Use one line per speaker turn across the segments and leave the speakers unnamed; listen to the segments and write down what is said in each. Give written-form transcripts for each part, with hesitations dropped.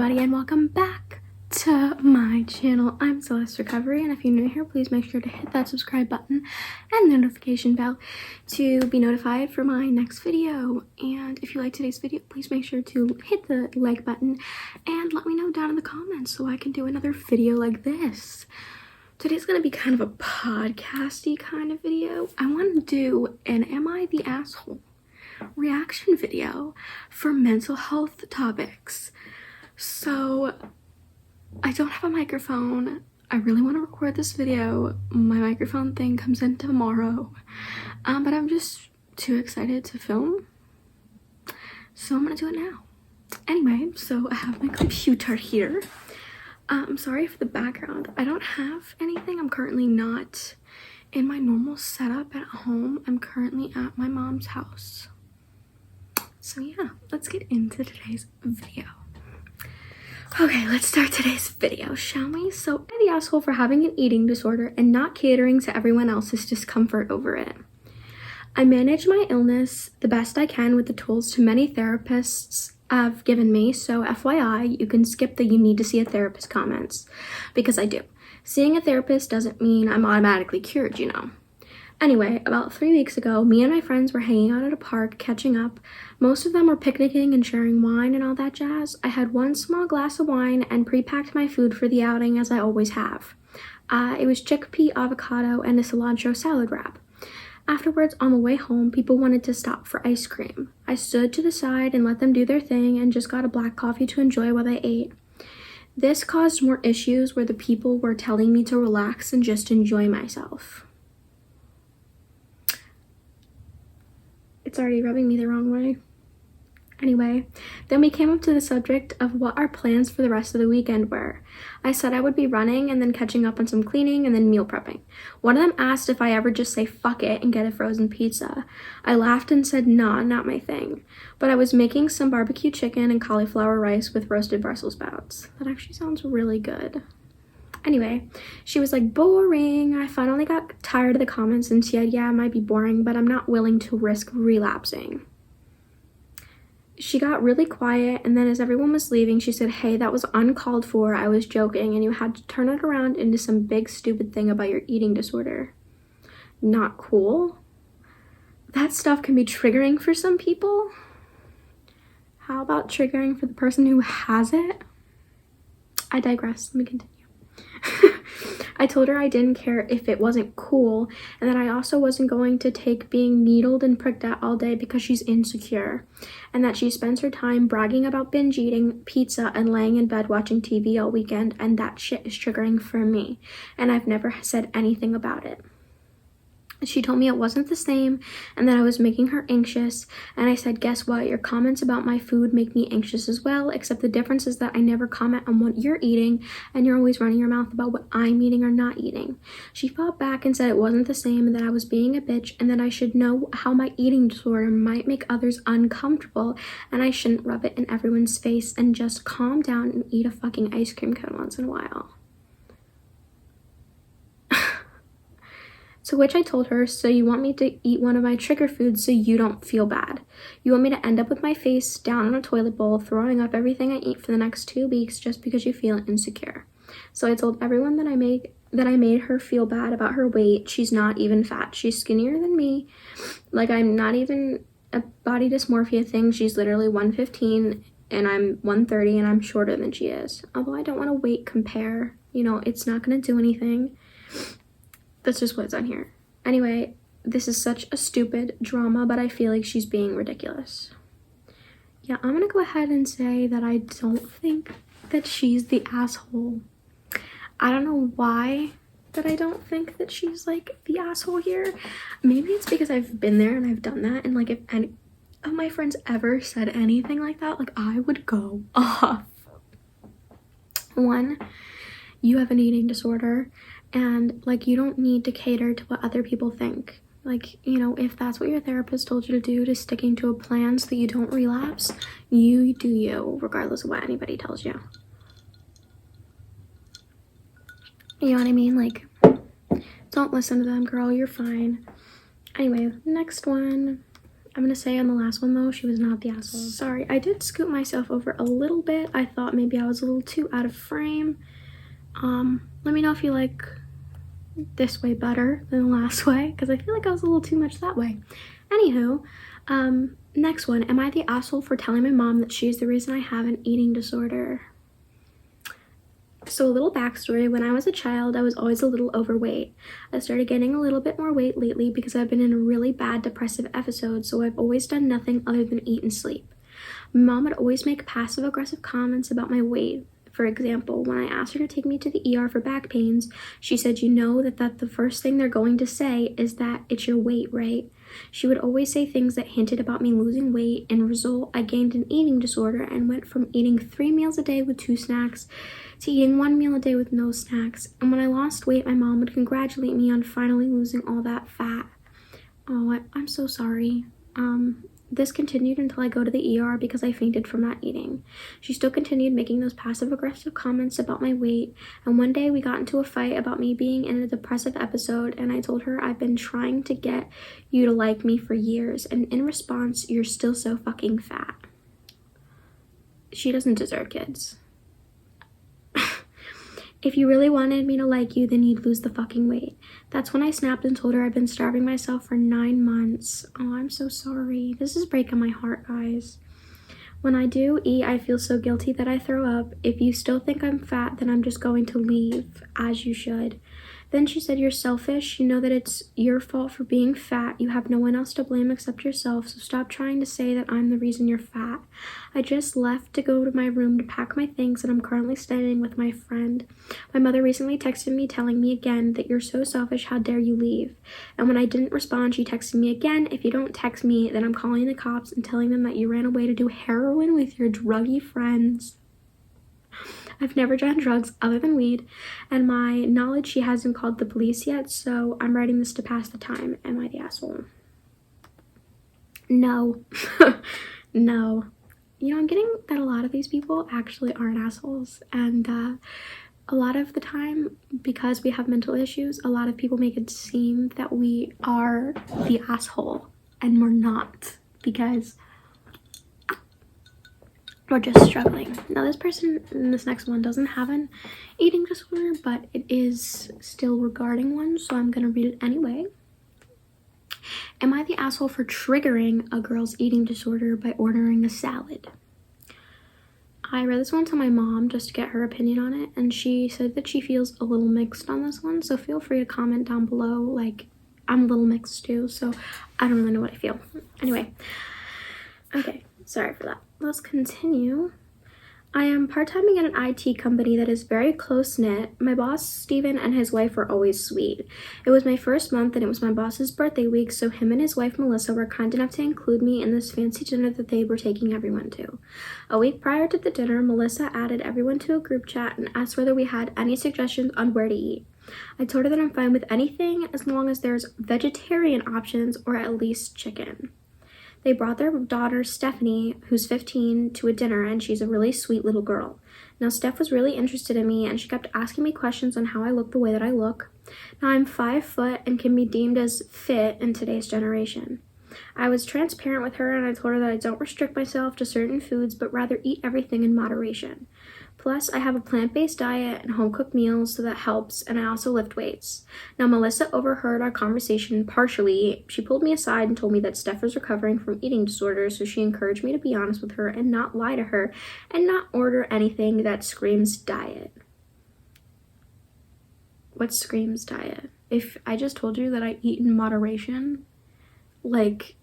everybody, and welcome back to my channel. I'm Celestes Recovery, and if you're new here, please make sure to hit that subscribe button and the notification bell to be notified for my next video. And if you like today's video, please make sure to hit the like button and let me know down in the comments so I can do another video like this. Today's gonna be kind of a podcasty kind of video. I want to do an Am I the Asshole reaction video for mental health topics. So I don't have a microphone. I really want to record this video. My microphone thing comes in tomorrow, but I'm just too excited to film, so I'm gonna do it now. Anyway, so I have my computer here. I'm sorry for the background. I don't have anything. I'm currently not in my normal setup at home. I'm currently at my mom's house. So yeah, let's get into today's video. Okay, let's start today's video, shall we? So I'm the asshole for having an eating disorder and not catering to everyone else's discomfort over it. I manage my illness the best I can with the tools many therapists have given me, so FYI, you can skip the "you need to see a therapist" comments, because I do. Seeing a therapist doesn't mean I'm automatically cured, you know. Anyway, about 3 weeks ago, me and my friends were hanging out at a park, catching up. Most of them were picnicking and sharing wine and all that jazz. I had one small glass of wine and pre-packed my food for the outing, as I always have. It was chickpea, avocado, and a cilantro salad wrap. Afterwards, on the way home, people wanted to stop for ice cream. I stood to the side and let them do their thing and just got a black coffee to enjoy while they ate. This caused more issues where the people were telling me to relax and just enjoy myself. It's already rubbing me the wrong way. Anyway, then we came up to the subject of what our plans for the rest of the weekend were. I said I would be running and then catching up on some cleaning and then meal prepping. One of them asked if I ever just say fuck it and get a frozen pizza. I laughed and said nah, not my thing. But I was making some barbecue chicken and cauliflower rice with roasted Brussels sprouts. That actually sounds really good. Anyway, she was like, boring. I finally got tired of the comments and said, yeah, it might be boring, but I'm not willing to risk relapsing. She got really quiet, and then as everyone was leaving, she said, hey, that was uncalled for. I was joking, and you had to turn it around into some big stupid thing about your eating disorder. Not cool. That stuff can be triggering for some people. How about triggering for the person who has it? I digress. Let me continue. I told her I didn't care if it wasn't cool, and that I also wasn't going to take being needled and pricked at all day because she's insecure, and that she spends her time bragging about binge eating pizza and laying in bed watching TV all weekend, and that shit is triggering for me, and I've never said anything about it. She told me it wasn't the same and that I was making her anxious, and I said, guess what? Your comments about my food make me anxious as well, except the difference is that I never comment on what you're eating and you're always running your mouth about what I'm eating or not eating. She fought back and said it wasn't the same and that I was being a bitch and that I should know how my eating disorder might make others uncomfortable and I shouldn't rub it in everyone's face and just calm down and eat a fucking ice cream cone once in a while. To which I told her, so you want me to eat one of my trigger foods so you don't feel bad. You want me to end up with my face down in a toilet bowl, throwing up everything I eat for the next 2 weeks just because you feel insecure. So I told everyone that I made her feel bad about her weight. She's not even fat. She's skinnier than me. Like, I'm not even a body dysmorphia thing. She's literally 115 and I'm 130 and I'm shorter than she is. Although I don't want to weight compare. You know, it's not going to do anything. That's just what's on here. Anyway, this is such a stupid drama, but I feel like she's being ridiculous. Yeah, I'm gonna go ahead and say that I don't think that she's the asshole. I don't know why that I don't think that she's like the asshole here. Maybe it's because I've been there and I've done that, and like if any of my friends ever said anything like that, like I would go off. One, you have an eating disorder. And, like, you don't need to cater to what other people think. Like, you know, if that's what your therapist told you to do, to sticking to a plan so that you don't relapse, you do you, regardless of what anybody tells you. You know what I mean? Like, don't listen to them, girl. You're fine. Anyway, next one. I'm gonna say on the last one though, she was not the asshole. Sorry, I did scoot myself over a little bit. I thought maybe I was a little too out of frame. Let me know if you like this way better than the last way, because I feel like I was a little too much that way. Anywho, next one. Am I the asshole for telling my mom that she's the reason I have an eating disorder? So a little backstory, when I was a child, I was always a little overweight. I started getting a little bit more weight lately because I've been in a really bad depressive episode, so I've always done nothing other than eat and sleep. My mom would always make passive-aggressive comments about my weight. For example, when I asked her to take me to the ER for back pains, she said, you know that the first thing they're going to say is that it's your weight, right? She would always say things that hinted about me losing weight, and result, I gained an eating disorder and went from eating 3 meals a day with 2 snacks to eating 1 meal a day with no snacks. And when I lost weight, my mom would congratulate me on finally losing all that fat. Oh, I'm so sorry. This continued until I go to the ER because I fainted from not eating. She still continued making those passive-aggressive comments about my weight, and one day we got into a fight about me being in a depressive episode, and I told her I've been trying to get you to like me for years, and in response, you're still so fucking fat. She doesn't deserve kids. If you really wanted me to like you, then you'd lose the fucking weight. That's when I snapped and told her I've been starving myself for 9 months. Oh, I'm so sorry. This is breaking my heart, guys. When I do eat, I feel so guilty that I throw up. If you still think I'm fat, then I'm just going to leave, as you should. Then she said, you're selfish. You know that it's your fault for being fat. You have no one else to blame except yourself, so stop trying to say that I'm the reason you're fat. I just left to go to my room to pack my things, and I'm currently staying with my friend. My mother recently texted me telling me again that you're so selfish, how dare you leave? And when I didn't respond, she texted me again, if you don't text me, then I'm calling the cops and telling them that you ran away to do heroin with your druggy friends. I've never done drugs other than weed, and my knowledge, she hasn't called the police yet, so I'm writing this to pass the time. Am I the asshole? No. No. You know, I'm getting that a lot of these people actually aren't assholes, and a lot of the time, because we have mental issues, a lot of people make it seem that we are the asshole, and we're not, because we're just struggling. Now this person in this next one doesn't have an eating disorder, but it is still regarding one, so I'm gonna read it anyway. Am I the asshole for triggering a girl's eating disorder by ordering a salad? I read this one to my mom just to get her opinion on it, and she said that she feels a little mixed on this one, so feel free to comment down below. Like, I'm a little mixed too, so I don't really know what I feel. Anyway, okay, sorry for that. Let's continue. I am part-timing at an IT company that is very close-knit. My boss, Steven, and his wife were always sweet. It was my first month and it was my boss's birthday week, so him and his wife, Melissa, were kind enough to include me in this fancy dinner that they were taking everyone to. A week prior to the dinner, Melissa added everyone to a group chat and asked whether we had any suggestions on where to eat. I told her that I'm fine with anything as long as there's vegetarian options or at least chicken. They brought their daughter, Stephanie, who's 15, to a dinner, and she's a really sweet little girl. Now, Steph was really interested in me, and she kept asking me questions on how I look the way that I look. Now, I'm 5 foot and can be deemed as fit in today's generation. I was transparent with her, and I told her that I don't restrict myself to certain foods, but rather eat everything in moderation. Plus, I have a plant-based diet and home-cooked meals, so that helps, and I also lift weights. Now, Melissa overheard our conversation partially. She pulled me aside and told me that Steph was recovering from eating disorders, so she encouraged me to be honest with her and not lie to her and not order anything that screams diet. What screams diet? If I just told you that I eat in moderation, like,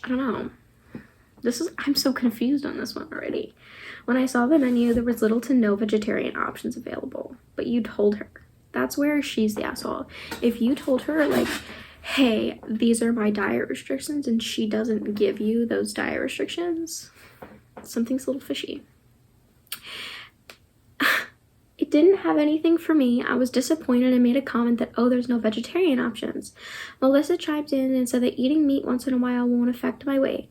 I don't know. I'm so confused on this one already. When I saw the menu, there was little to no vegetarian options available, but you told her. That's where she's the asshole. If you told her, like, hey, these are my diet restrictions, and she doesn't give you those diet restrictions, something's a little fishy. It didn't have anything for me. I was disappointed and made a comment that, oh, there's no vegetarian options. Melissa chimed in and said that eating meat once in a while won't affect my weight.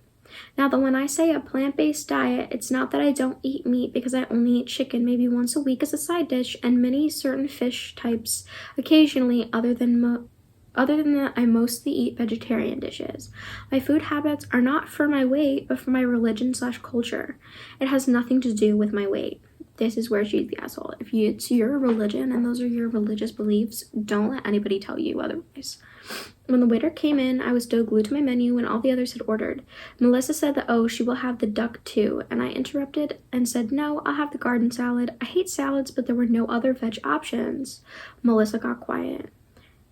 Now, when I say a plant-based diet, it's not that I don't eat meat, because I only eat chicken maybe once a week as a side dish, and many certain fish types occasionally, other than Other than that, I mostly eat vegetarian dishes. My food habits are not for my weight, but for my religion/culture. It has nothing to do with my weight. This is where she's the asshole. If it's your religion and those are your religious beliefs, don't let anybody tell you otherwise. When the waiter came in, I was still glued to my menu when all the others had ordered. Melissa said that, oh, she will have the duck too, and I interrupted and said, no, I'll have the garden salad. I hate salads, but there were no other veg options. Melissa got quiet.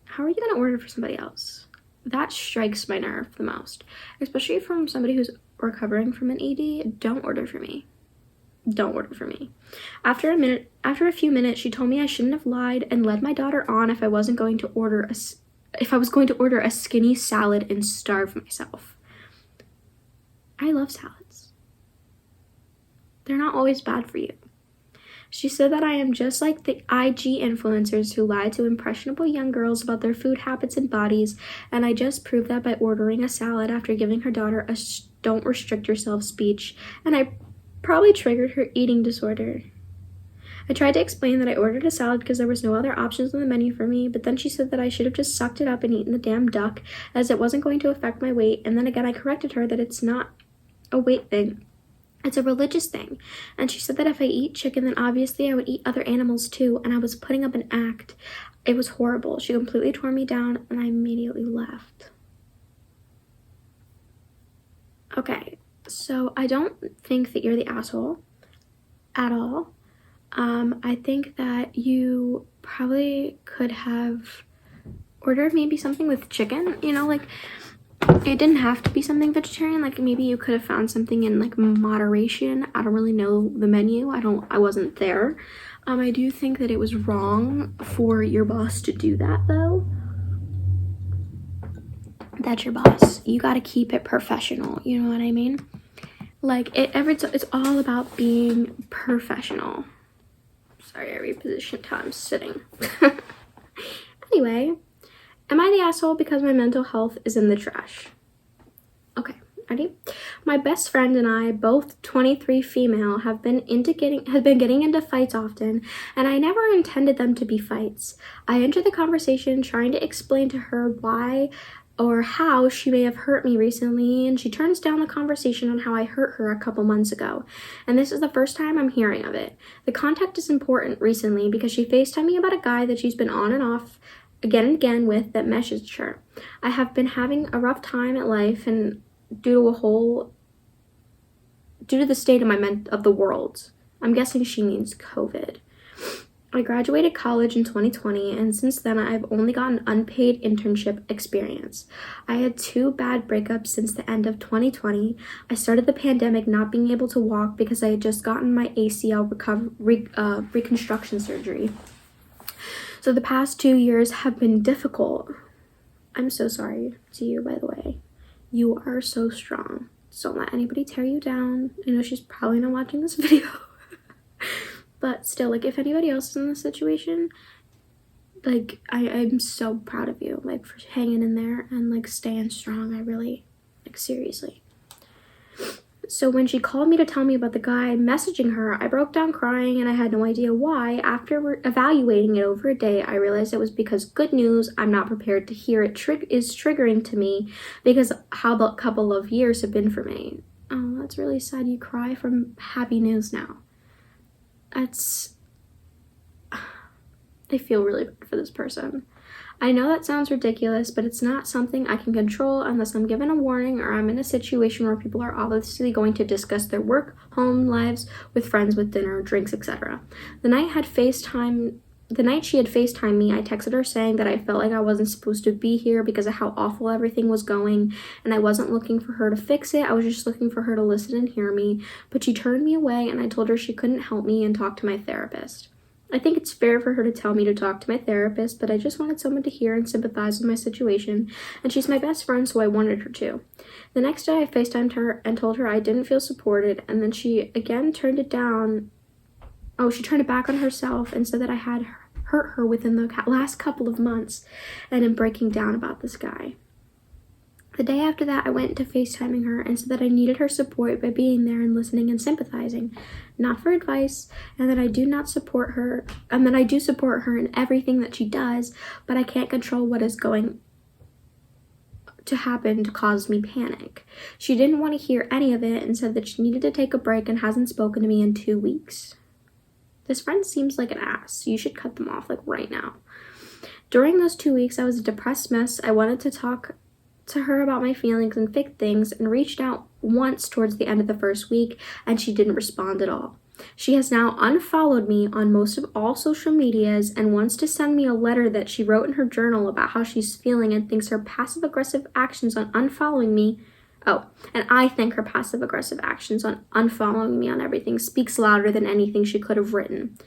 How are you going to order for somebody else? That strikes my nerve the most, especially from somebody who's recovering from an ED. Don't order for me. Don't order for me. After a few minutes, she told me I shouldn't have lied and led my daughter on if I was going to order a skinny salad and starve myself. I love salads. They're not always bad for you. She said that I am just like the IG influencers who lie to impressionable young girls about their food habits and bodies, and I just proved that by ordering a salad after giving her daughter a don't restrict yourself speech, and I probably triggered her eating disorder. I tried to explain that I ordered a salad because there was no other options on the menu for me, but then she said that I should have just sucked it up and eaten the damn duck as it wasn't going to affect my weight, and then again I corrected her that it's not a weight thing. It's a religious thing. And she said that if I eat chicken, then obviously I would eat other animals too, and I was putting up an act. It was horrible. She completely tore me down, and I immediately left. Okay, so I don't think that you're the asshole at all. I think that you probably could have ordered maybe something with chicken, you know, like it didn't have to be something vegetarian. Like maybe you could have found something in like moderation. I don't really know the menu. I wasn't there. I do think that it was wrong for your boss to do that though. That's your boss. You got to keep it professional. You know what I mean? Like it's all about being professional. Sorry, I repositioned how I'm sitting. Anyway, am I the asshole because my mental health is in the trash? Okay, ready? My best friend and I, both 23 female, have been getting into fights often, and I never intended them to be fights. I entered the conversation trying to explain to her why or how she may have hurt me recently, and she turns down the conversation on how I hurt her a couple months ago, and this is the first time I'm hearing of it. The contact is important recently because she FaceTimed me about a guy that she's been on and off again and again with that messaged her. I have been having a rough time at life, and due to the state of the world. I'm guessing she means COVID. I graduated college in 2020, and since then I've only gotten unpaid internship experience. I had 2 bad breakups since the end of 2020. I started the pandemic not being able to walk because I had just gotten my ACL reconstruction surgery. So the past 2 years have been difficult. I'm so sorry to you, by the way. You are so strong. So don't let anybody tear you down. I know she's probably not watching this video. But still, like, if anybody else is in this situation, like, I'm so proud of you, like, for hanging in there and, like, staying strong. I really, like, seriously. So when she called me to tell me about the guy messaging her, I broke down crying, and I had no idea why. After evaluating it over a day, I realized it was because good news I'm not prepared to hear it is triggering to me because how a couple of years have been for me. Oh, that's really sad. You cry from happy news now. I feel really bad for this person. I know that sounds ridiculous, but it's not something I can control unless I'm given a warning or I'm in a situation where people are obviously going to discuss their work, home lives with friends with dinner, drinks, etc. The night she had FaceTimed me, I texted her saying that I felt like I wasn't supposed to be here because of how awful everything was going, and I wasn't looking for her to fix it. I was just looking for her to listen and hear me, but she turned me away, and I told her she couldn't help me and talk to my therapist. I think it's fair for her to tell me to talk to my therapist, but I just wanted someone to hear and sympathize with my situation, and she's my best friend, so I wanted her to. The next day, I FaceTimed her and told her I didn't feel supported, and then she again turned it down. Oh, she turned it back on herself and said that I had hurt her within the last couple of months and am breaking down about this guy. The day after that, I went to FaceTiming her and said that I needed her support by being there and listening and sympathizing, not for advice, and that I do support her in everything that she does, but I can't control what is going to happen to cause me panic. She didn't want to hear any of it and said that she needed to take a break and hasn't spoken to me in 2 weeks. This friend seems like an ass. You should cut them off like right now. During those 2 weeks, I was a depressed mess. I wanted to talk to her about my feelings and fix things and reached out once towards the end of the first week, and she didn't respond at all. She has now unfollowed me on most of all social medias and wants to send me a letter that she wrote in her journal about how she's feeling and thinks her passive-aggressive actions on unfollowing me and I think her passive-aggressive actions on unfollowing me on everything speaks louder than anything she could have written.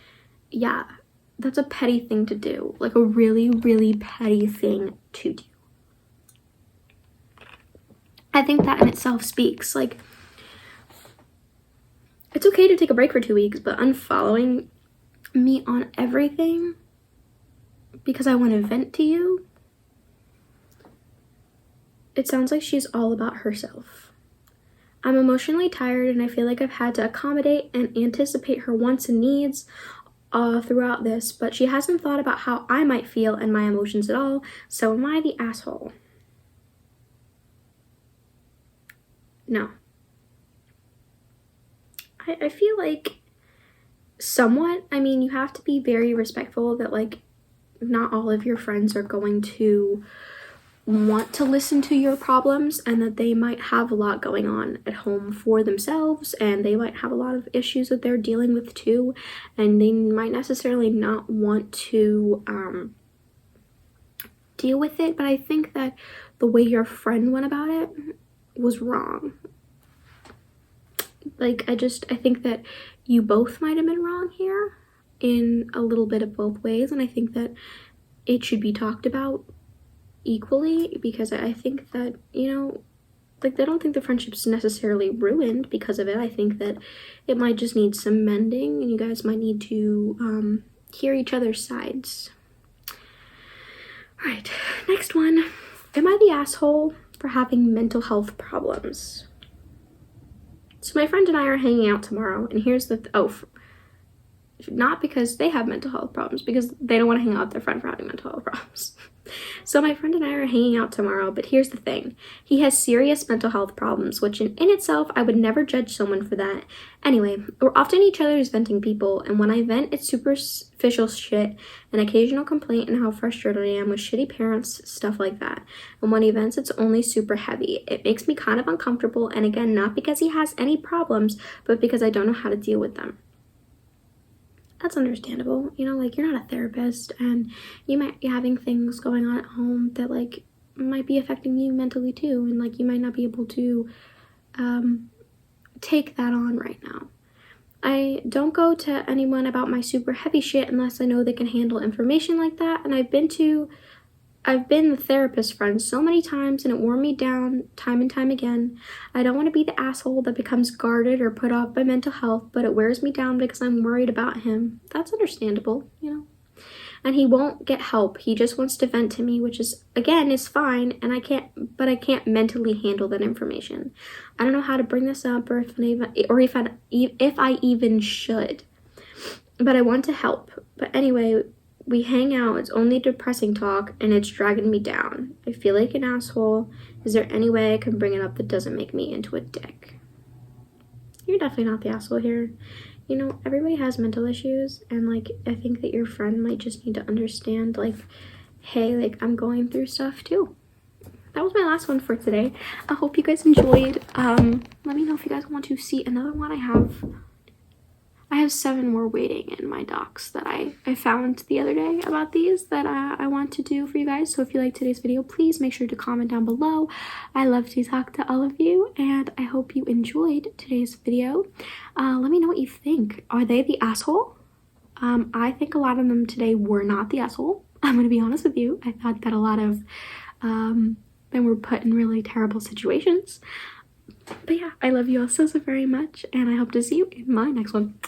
Yeah, that's a petty thing to do. Like a really, really petty thing to do. I think that in itself speaks. Like, it's okay to take a break for 2 weeks, but unfollowing me on everything because I want to vent to you, it sounds like she's all about herself. I'm emotionally tired and I feel like I've had to accommodate and anticipate her wants and needs throughout this, but she hasn't thought about how I might feel and my emotions at all, so am I the asshole? No. I feel like somewhat, I mean, you have to be very respectful that like not all of your friends are going to want to listen to your problems and that they might have a lot going on at home for themselves and they might have a lot of issues that they're dealing with too, and they might necessarily not want to deal with it. But I think that the way your friend went about it was wrong. Like, I think that you both might have been wrong here in a little bit of both ways, and I think that it should be talked about equally, because I think that, you know, like, I don't think the friendship's necessarily ruined because of it. I think that it might just need some mending and you guys might need to hear each other's sides. All right, next one. Am I the asshole for having mental health problems? So my friend and I are hanging out tomorrow, and here's the not because they have mental health problems, because they don't want to hang out with their friend for having mental health problems. So my friend and I are hanging out tomorrow, but here's the thing. He has serious mental health problems, which in itself, I would never judge someone for that. Anyway, we're often each other's venting people, and when I vent, it's superficial shit, an occasional complaint and how frustrated I am with shitty parents, stuff like that. And when he vents, it's only super heavy. It makes me kind of uncomfortable, and again, not because he has any problems, but because I don't know how to deal with them. That's understandable, you know, like, you're not a therapist and you might be having things going on at home that like might be affecting you mentally too, and like you might not be able to take that on right now. I don't go to anyone about my super heavy shit unless I know they can handle information like that, and I've been the therapist friend so many times and it wore me down time and time again. I don't want to be the asshole that becomes guarded or put off by mental health, but it wears me down because I'm worried about him. That's understandable, you know. And he won't get help. He just wants to vent to me, which is, again, is fine, and I can't mentally handle that information. I don't know how to bring this up or if I even should. But I want to help. But anyway, we hang out, it's only depressing talk, and it's dragging me down. I feel like an asshole. Is there any way I can bring it up that doesn't make me into a dick? You're definitely not the asshole here. You know, everybody has mental issues, and like, I think that your friend might just need to understand, like, hey, like, I'm going through stuff too. That was my last one for today. I hope you guys enjoyed. Let me know if you guys want to see another one. I have 7 more waiting in my docs that I found the other day about these that I want to do for you guys. So if you liked today's video, please make sure to comment down below. I love to talk to all of you, and I hope you enjoyed today's video. Let me know what you think. Are they the asshole? I think a lot of them today were not the asshole. I'm going to be honest with you. I thought that a lot of them were put in really terrible situations. But yeah, I love you all so very much, and I hope to see you in my next one.